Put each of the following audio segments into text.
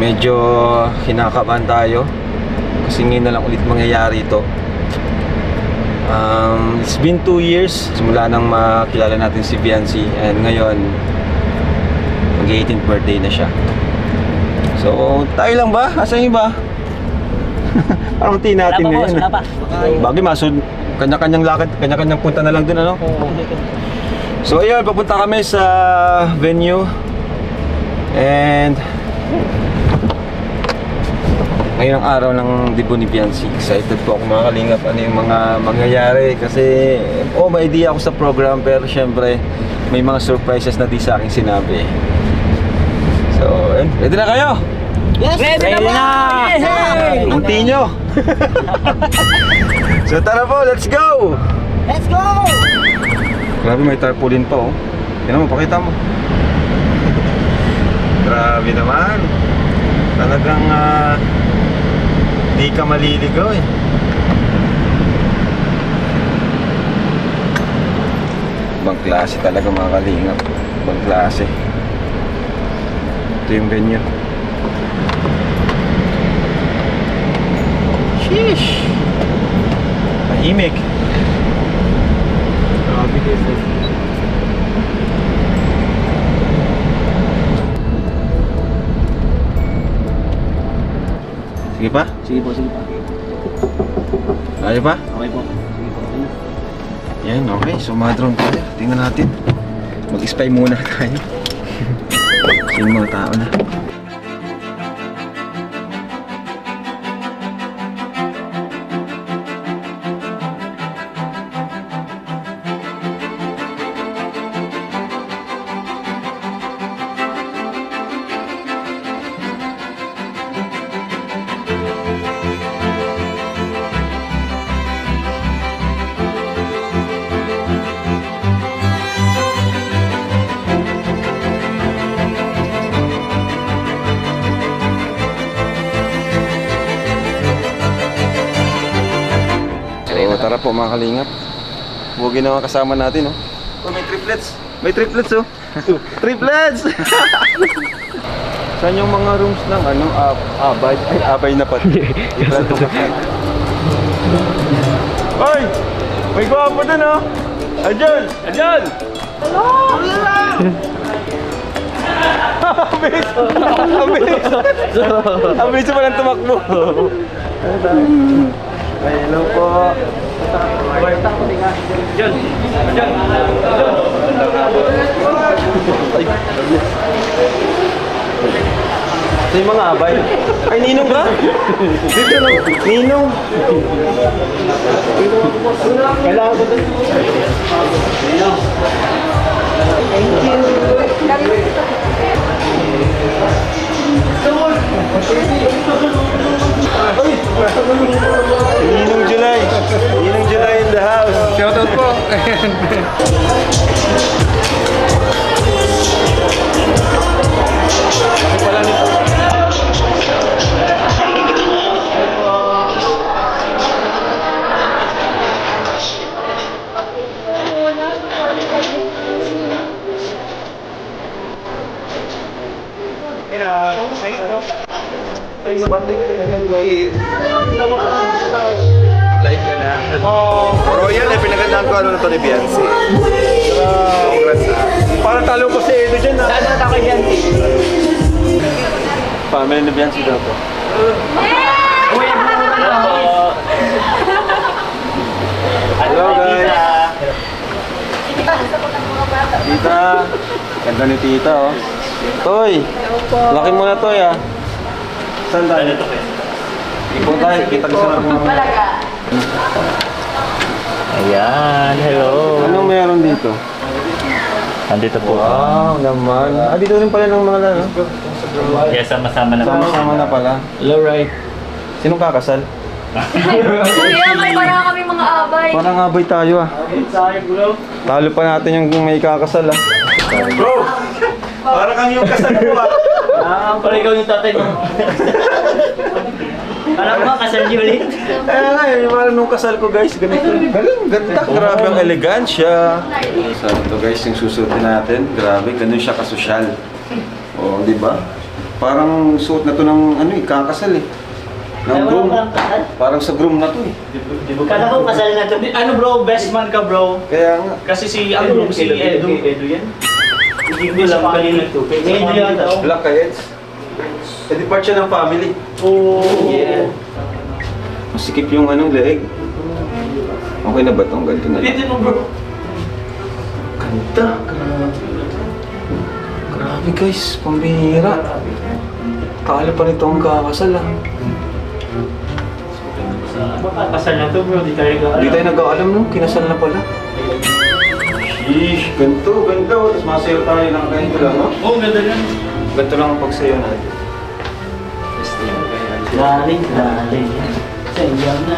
medyo kinakabahan tayo kasi ngayon na lang ulit mangyayari ito. It's been 2 years simula nang makilala natin si Biancy, and ngayon mag-18th birthday na siya. So tayo lang ba? Asa yung iba? Parang tiin natin ngayon. Bagay masud, kanya-kanyang lakad, kanya-kanyang punta na lang dun, ano? So ayun, papunta kami sa venue. And ngayon ang araw ng debut ni Biancy. Excited po ako mga kalingap ano yung mga mangyayari. Kasi may idea ako sa program, pero syempre may mga surprises na di sa akin sinabi. So ready na kayo? Yes! Ready na! Munti nyo. So tara po, let's go! Let's go! Grabe, may tarpaulin pa, oh. Yan mo, pakita mo. Grabe naman. Talagang di ka maliligaw eh. Ibang klase talaga mga kalingap. Ibang klase. Ito yung venue. Sheesh! Tahimik. Grabe guys. Sige pa? Sige po, sige po. Kaya pa? Okay po. Sige po. Yan, okay. So mga-drone tayo. Tingnan natin. Mag-spy muna tayo. Sino mga tao na? So, tara po mga kalingap. Huwag na mga kasama natin, oh. Oh, may triplets. May triplets, oh. Triplets! Saan yung mga rooms ng ano? Abay. Ay, abay na pati. Hoy! May gwapo dun, oh. Adyan! Adyan! Hello! Abilis! Abilis! Abilis pa lang tumakbo. Ay, hello po. Diyan. Diyan. Ay. Ito yung mga abay. Ay, Ninong ka? Dito lang. Ninong. Kailangan ko doon. Ninong. Thank you. Ninong July. Ninong July in the house. Shout out po. Pala nito. Like ka na. Royal, pinagandaan ko ano na to ni Biancy. Congrats ah. Parang talo ko si Edo dyan, ha? Saan na ako yan? Family ni Biancy daw to. Hello guys. Tita. Ganda ni tita, oh. Toy. Laki mo na, Toy, ah. Saan tayo? Ipon tayo. Kita ko sa mga. Ayan, hello. Anong meron dito? Andito po. Wow, naman. Dito rin pala ng mga lalo. Yes, sama-sama na po. Sama-sama na pala. Hello, Ray. Sinong kakasal? Kuya, may para kami mga abay. Parang abay tayo, ah. Talo pa natin yung may kakasal, ah. Bro! Parang kang yung kasal mo ah. Para ikaw yung tatay mo. Alam mo, kasal niyo ulit. Kaya nga, yung parang nung kasal ko, guys, ganito. Galing, ganda. Grabe ang elegansya. So, ito guys, yung susutin natin. Grabe, ganun siya kasosyal. O, di ba? Parang suot na to ng ano eh, kakasal eh. Ng groom. Parang sa groom na to eh. Kala ko kasal na to. Ano bro, best man ka bro. Kaya nga. Kasi si Edu. Edu yan. Hindi ko lang kanina to. Edu yata. Black Heads. Eh di part siya ng family. Oh. Yeah. Masikip yung anong leeg. Okay na ba itong ganito na? Hindi mo bro. Ganda. Grabe guys, pambihira. Kala pa nito ang kakasal ah. Kasal na to bro, di tayo Hindi tayo nag-aalam no, kinasal na pala. Sheesh, ganito, ganito. Tapos masayo tayo ng ganito lang, no? Oo, ganda yan. Ganito lang ang pagsayo natin. Galing. Sa inyo na.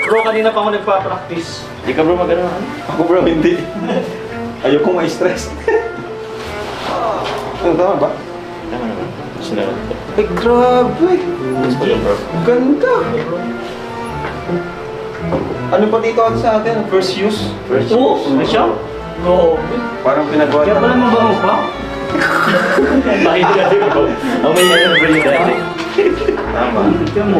Bro, kanina pa ako nagpa-practice. Hindi ka bro mag-ano? Ako bro, hindi. Ayoko ma-stress. Ano, tama ba? Tama naman. Sila lang. Ay, grabe. Ganda. Ano pa dito sa atin? First use? Oo, ano siya? Oo. Parang pinagawa Kaya pala mabango pa? Bakit ka din bro? Ang may yan bro yung dati. Tama. Tignan mo.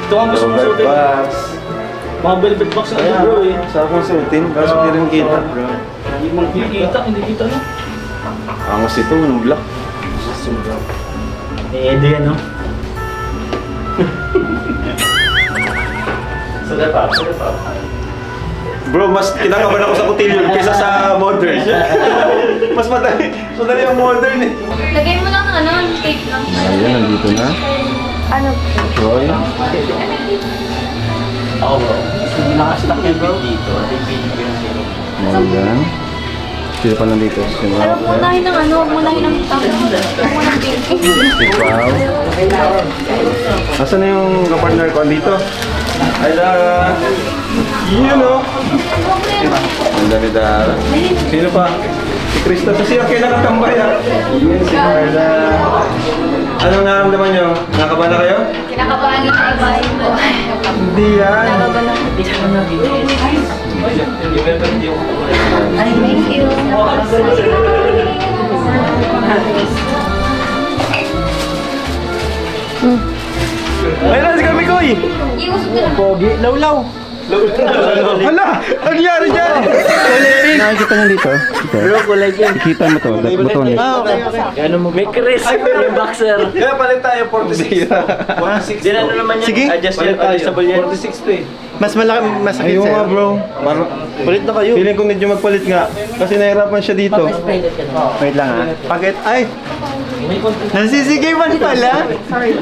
Ito ang gusto mo Velvet suotin. box. Mga velvet box na ito bro eh. Sarap mong suotin, kaso hindi rin kita. Hindi kita no? Angos ito, ng black. Edu yan no? Sila pa. Bro, mas kinakabahan ako sa cotillion kaysa sa modern. Mas madali ang modern eh. Lagay mo lang ng ano, tape lang. Ayan, nandito na. Ano? Troy. Ako bro. Nakastack yan bro. Dito. Ayan. Sino pa nandito? Si Ano, munahin ng ano, munahin ng tapos. Huwag mo ng pink. Wow. Nasaan na yung kapartner ko? Andito. Ay da. Yun o. Ang dami Dara. Sino pa? Si Krista. Sa siya kayo nakatambay ha. Yun si Carla. Anong naramdaman nyo? Nakabahan na kayo? Kinakabahan na ibahin ko. Hindi yan. Nakabahan na. Thank you. Ayun na si Kamikoy! Iusap ko lang. Pogi. Lawlaw. Hala! Ano nangyari dyan? Nakikita niyo dito? Bro, kulay yan. Kita mo to. Buto niya. Okay. Ano mo? May Chris. Yung boxer. Kaya palit tayo 46. 46. Din ano naman yan? Sige. Adjustable yan. 46 to eh. Mas malaki, masakit Ayun nga sa'yo. bro. Palit na kayo. Feeling ko medyo magpalit nga. Kasi nahirapan siya dito. Wait lang ha. Pagkat, ay! Nasisigiman pala. Sorry.